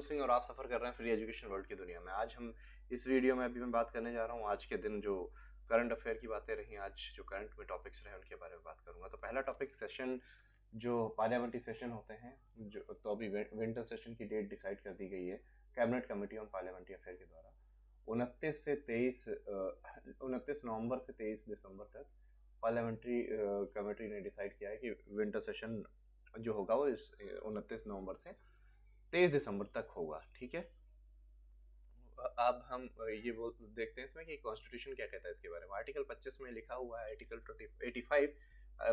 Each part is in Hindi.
सिंह और आप सफ़र कर रहे हैं फ्री एजुकेशन वर्ल्ड की दुनिया में। आज हम इस वीडियो में अभी मैं बात करने जा रहा हूँ आज के दिन जो करंट अफेयर की बातें रही, आज जो करंट में टॉपिक्स रहे उनके बारे में बात करूंगा। तो पहला टॉपिक सेशन, जो पार्लियामेंट्री सेशन होते हैं, जो तो अभी विंटर सेशन की डेट डिसाइड कर दी गई है cabinet committee on parliamentary affair के द्वारा। 29 नवंबर से 23 दिसंबर तक पार्लियामेंट्री कमेटी ने डिसाइड किया है कि विंटर सेशन जो होगा वो इस 29 नवंबर से 23 दिसंबर तक होगा। ठीक है, अब हम ये देखते हैं इसमें कि कॉन्स्टिट्यूशन क्या कहता है इसके बारे में। आर्टिकल 25 में लिखा हुआ है, आर्टिकल 85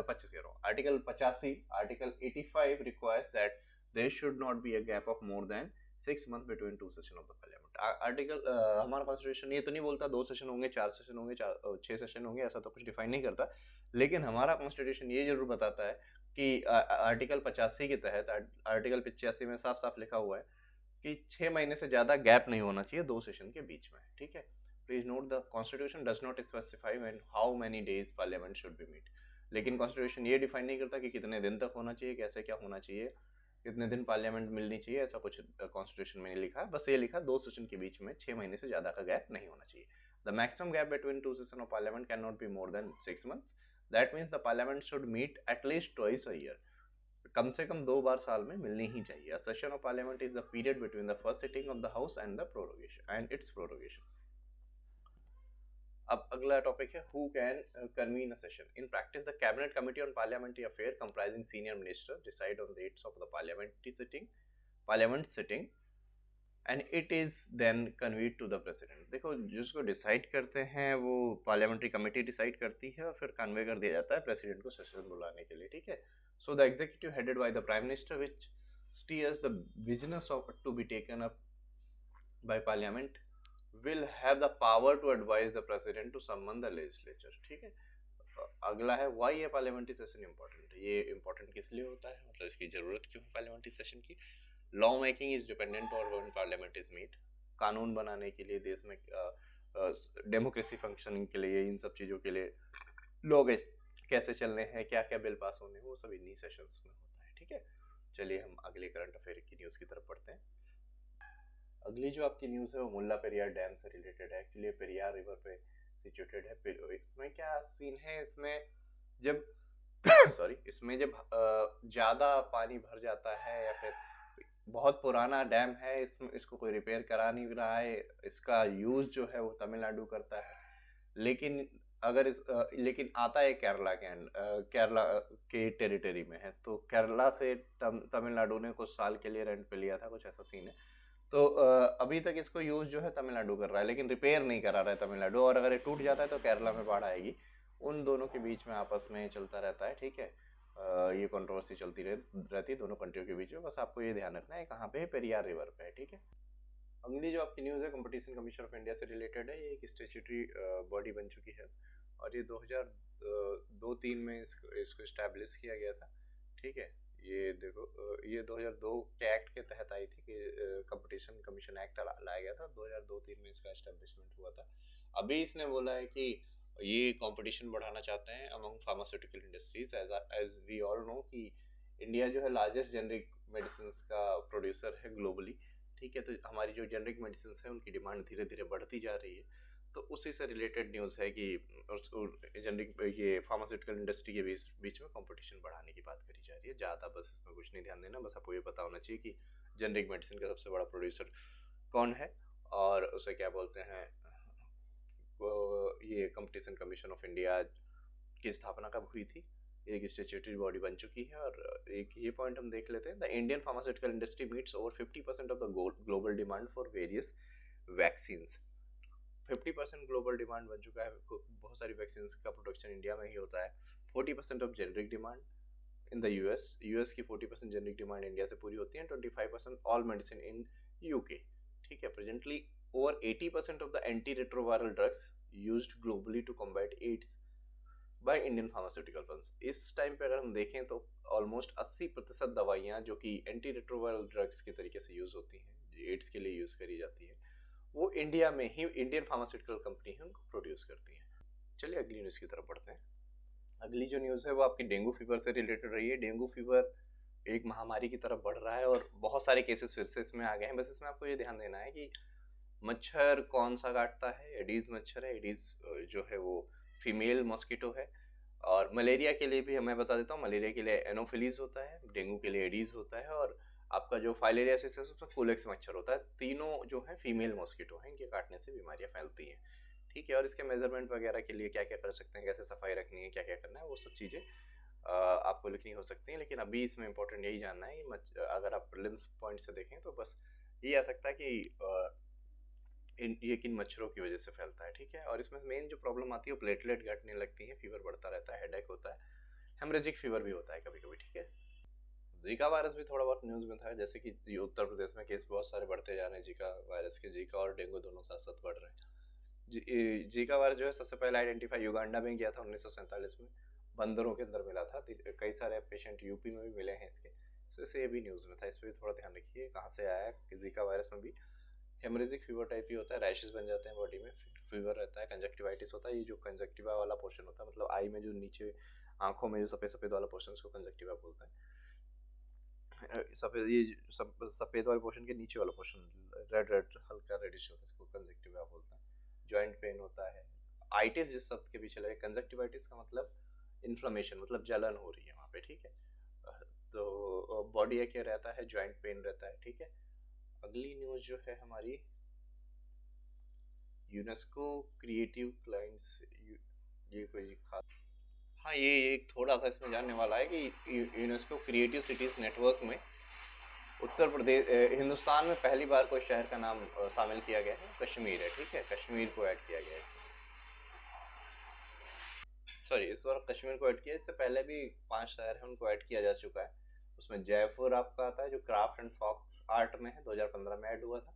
25 कह रहा हूँ, article 85 article 85 requires that there should not be a gap of more than 6 month between two session of the parliament. Article हमारा कॉन्स्टिट्यूशन ये तो नहीं बोलता 2 सेशन होंगे, 4 सेशन होंगे, 6 सेशन होंगे, ऐसा तो कुछ डिफाइन नहीं करता। लेकिन हमारा कॉन्स्टिट्यूशन ये जरूर बताता है कि आर्टिकल 85 के तहत, आर्टिकल 85 में साफ साफ लिखा हुआ है कि 6 महीने से ज्यादा गैप नहीं होना चाहिए 2 सेशन के बीच में। ठीक है, please note the constitution does not specify when how many days parliament should be meet. लेकिन कॉन्स्टिट्यूशन ये डिफाइन नहीं करता कि कितने दिन तक होना चाहिए, कैसे क्या होना चाहिए, कितने दिन पार्लियामेंट मिलनी चाहिए, ऐसा कुछ कॉन्स्टिट्यूशन में नहीं लिखा। बस ये लिखा 2 सेशन के बीच में 6 महीने से ज्यादा का गैप नहीं होना चाहिए। The maximum gap between 2 session of parliament can not be more than 6 months. That means the parliament should meet at least twice a year. कम से कम 2 बार साल में मिलनी ही चाहिए। A session of parliament is the period between the first sitting of the house and the prorogation and its prorogation. अब अगला टॉपिक है who can convene a session. In practice, the cabinet committee on parliamentary affairs comprising senior minister decide on dates of the parliament sitting and it is then conveyed to the president. देखो, जिसको डिसाइड करते हैं वो पार्लियामेंट्री कमेटी डिसाइड करती है और फिर कन्वे कर दिया जाता है प्रेसिडेंट को सेशन बुलाने के लिए। ठीक है, so the executive headed by the prime minister which steers the business of to be taken up by parliament will have the power to advise the president to summon the legislature. ठीक है, अगला है why ये पार्लियामेंट्री सेशन इंपॉर्टेंट है। ये इंपॉर्टेंट किस लिए होता है, मतलब इसकी जरूरत क्यों है पार्लियामेंट्री सेशन की। Law making is dependent on when parliament is meet. कानून बनाने के लिए, देश में डेमोक्रेसी फंक्शनिंग के लिए, इन सब चीज़ों के लिए, लोग कैसे चलने हैं, क्या क्या बिल पास होने हैं, वो सब इन्हीं सेशंस में होता है। ठीक है, चलिए हम अगले करंट अफेयर की न्यूज़ की तरफ बढ़ते हैं। अगली जो आपकी न्यूज़ है वो मुल्ला पेरियार डैम से रिलेटेड है। एक्चुअली पेरियार रिवर पे सिचुएटेड है। इसमें क्या सीन है, इसमें जब इसमें जब ज़्यादा पानी भर जाता है या फिर बहुत पुराना डैम है, इसको कोई रिपेयर करा नहीं रहा है, इसका यूज़ जो है वो तमिलनाडु करता है, लेकिन लेकिन आता है केरला के टेरिटरी में है, तो केरला से तमिलनाडु ने कुछ साल के लिए रेंट पे लिया था, कुछ ऐसा सीन है। तो अभी तक इसको यूज जो है तमिलनाडु कर रहा है, लेकिन रिपेयर नहीं करा रहा है तमिलनाडु, और अगर ये टूट जाता है तो केरला में बाढ़ आएगी। उन दोनों के बीच में आपस में चलता रहता है। ठीक है, ये कंट्रोवर्सी चलती रहती है दोनों कंट्रियों के बीच में। बस आपको ये ध्यान रखना है कहाँ पे है, पेरियार रिवर पे है। ठीक है, अगली जो आपकी न्यूज़ है कंपटीशन कमीशन ऑफ इंडिया से रिलेटेड है। ये एक स्टैट्यूटरी बॉडी बन चुकी है और ये 2002-3 में इसको इस्टेब्लिश किया गया था। ठीक है, ये देखो, ये 2002 के एक्ट के तहत आई थी कि कंपटीशन कमीशन एक्ट लाया गया था, 2002-3 में इसका एस्टेब्लिशमेंट हुआ था। अभी इसने बोला है कि ये कंपटीशन बढ़ाना चाहते हैं among pharmaceutical industries. As we all know कि इंडिया जो है लार्जेस्ट जेनरिक मेडिसिन का प्रोड्यूसर है ग्लोबली। ठीक है, तो हमारी जो जेनरिक मेडिसिन है उनकी डिमांड धीरे धीरे बढ़ती जा रही है। तो उसी से रिलेटेड न्यूज़ है कि जेनरिक ये फार्मास्यूटिकल इंडस्ट्री के बीच में कंपटीशन बढ़ाने की बात करी जा रही है। ज़्यादा बस इसमें कुछ नहीं ध्यान देना, बस आपको ये पता होना चाहिए कि जेनरिक मेडिसिन का सबसे बड़ा प्रोड्यूसर कौन है और उसे क्या बोलते हैं। ये कंपटीशन कमीशन ऑफ इंडिया की स्थापना कब हुई थी, एक स्टैट्यूटरी बॉडी बन चुकी है। और एक ये पॉइंट हम देख लेते हैं, the Indian pharmaceutical industry meets over 50% of the global demand for various vaccines. 50% global demand बन चुका है, बहुत सारी वैक्सीन का प्रोडक्शन इंडिया में ही होता है। 40% of generic demand in the US की 40% जेनरिक डिमांड इंडिया से पूरी होती है। 25% ऑल मेडिसिन इन यूके। ठीक है, presently over 80% of the anti retroviral drugs used globally to combat AIDS by Indian pharmaceutical firms. इस टाइम पे अगर हम देखें तो ऑलमोस्ट 80% दवाइयाँ जो कि एंटी रेट्रोवायरल ड्रग्स के तरीके से यूज होती हैं, एड्स के लिए यूज करी जाती है, वो इंडिया में ही इंडियन फार्मास्यूटिकल कंपनी है उनको प्रोड्यूस करती है। चलिए अगली न्यूज़ की तरफ बढ़ते हैं। अगली जो न्यूज़ है वो आपकी डेंगू फीवर से रिलेटेड रही है। डेंगू फीवर एक महामारी की तरफ बढ़ रहा है और बहुत सारे केसेस फिर से इसमें आ गए हैं। बस इसमें आपको ये ध्यान देना है कि मच्छर कौन सा काटता है। एडीज मच्छर है। एडीज जो है वो फीमेल मॉस्किटो है। और मलेरिया के लिए भी मैं बता देता हूँ, मलेरिया के लिए एनोफिलीज होता है, डेंगू के लिए एडीज होता है, और आपका जो फाइलेरियासिस है उसमें कुलेक्स मच्छर होता है। तीनों जो है फीमेल मॉस्किटो हैं, इनके काटने से बीमारियां फैलती हैं। ठीक है, और इसके मेजरमेंट वगैरह के लिए क्या क्या कर सकते हैं, कैसे सफाई रखनी है, क्या क्या करना है, वो सब चीज़ें आपको लिखनी हो सकती हैं। लेकिन अभी इसमें इंपॉर्टेंट यही जानना है कि अगर आप प्रीलिम्स पॉइंट से देखें तो बस ये आ सकता है कि ये किन मच्छरों की वजह से फैलता है। ठीक है, और इसमें मेन जो प्रॉब्लम आती है वो प्लेटलेट घटने लगती है, फीवर बढ़ता रहता है, हेडेक होता है, हेमरेजिक फीवर भी होता है कभी कभी। ठीक है, जीका वायरस भी थोड़ा बहुत न्यूज़ में था, जैसे कि उत्तर प्रदेश में केस बहुत सारे बढ़ते जा रहे हैं जीका वायरस के। जीका और डेंगू दोनों साथ साथ बढ़ रहे हैं। जीका वायरस जो है सबसे पहले आइडेंटिफाई युगांडा में किया था 1947 में, बंदरों के अंदर मिला था। कई सारे पेशेंट यूपी में भी मिले हैं इसके, तो इससे ये भी न्यूज़ में था। इस पर भी थोड़ा ध्यान रखिए कहाँ से आया है। कि जीका वायरस में भी हेमरेजिक फीवर टाइप ही होता है, रैशेस बन जाते हैं बॉडी में, फीवर रहता है, कंजक्टिवाइटिस होता है। ये जो कंजक्टिवा वाला पोर्शन होता है, मतलब आई में जो नीचे आंखों में जो सफेद सफेद वाला पोर्शन, उसको कंजक्टिवा बोलते हैं। सफेद, ये सब सफेद वाले पोर्शन के नीचे वाला पोर्शन रेड रेड हल्का रेडिश होता है, इसको कंजक्टिवा बोलते हैं। जॉइंट पेन होता है। आइटिस जिस शब्द के पीछे लगे, कंजक्टिवाइटिस का मतलब इन्फ्लेमेशन, मतलब जलन हो रही है वहाँ पे। ठीक है, तो बॉडी एक रहता है, जॉइंट पेन रहता है। ठीक है, अगली न्यूज जो है हमारी, यूनेस्को क्रिएटिव क्लाइंट्स, ये कोई खास, हाँ ये एक थोड़ा सा इसमें जानने वाला है कि यूनेस्को क्रिएटिव सिटीज नेटवर्क में उत्तर प्रदेश, हिंदुस्तान में पहली बार कोई शहर का नाम शामिल किया गया है, कश्मीर है। ठीक है, कश्मीर को ऐड किया गया है। सॉरी, इस बार कश्मीर को ऐड किया, इससे पहले भी 5 शहर हैं उनको ऐड किया जा चुका है। उसमें जयपुर आपका आता है जो क्राफ्ट एंड फॉक आर्ट में है, 2015 में ऐड हुआ था।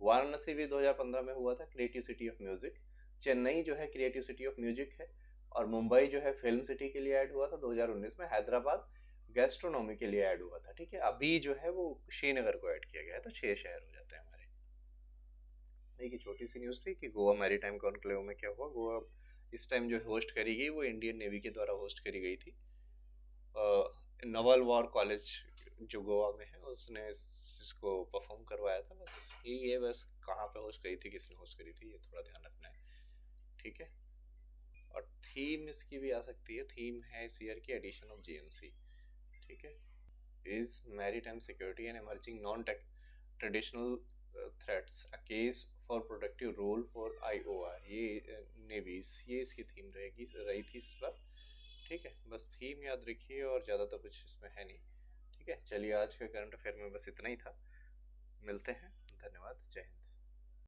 वाराणसी भी 2015 में हुआ था, creative city of music. Chennai जो है क्रिएटिव सिटी ऑफ म्यूजिक है। और मुंबई जो है फिल्म सिटी के लिए ऐड हुआ था 2019 में। हैदराबाद गैस्ट्रोनॉमी के लिए ऐड हुआ था। ठीक है, अभी जो है वो श्रीनगर को ऐड किया गया है, तो 6 शहर हो जाते हैं हमारे। एक छोटी सी न्यूज़ थी कि गोवा मैरीटाइम कॉन्क्लेव में क्या हुआ। गोवा इस टाइम जो होस्ट करी गई वो इंडियन नेवी के द्वारा होस्ट करी गई थी। नवल वॉर कॉलेज जो गोवा में है उसने इसको परफॉर्म करवाया था। बस यही है, बस कहाँ पे होस्ट करी थी, किसने होस्ट करी थी, ये थोड़ा ध्यान रखना है। ठीक है, और थीम इसकी भी आ सकती है, थीम है इस ईयर की एडिशन ऑफ जीएमसी। ठीक है, is maritime security and emerging non traditional threats, a case for productive role for IOR. ये नेवीज, ये इसकी थीम रही थी इस बार। ठीक है, बस थीम याद रखिए और ज़्यादा तो कुछ इसमें है नहीं। ठीक है, चलिए आज के करंट अफेयर में बस इतना ही था। मिलते हैं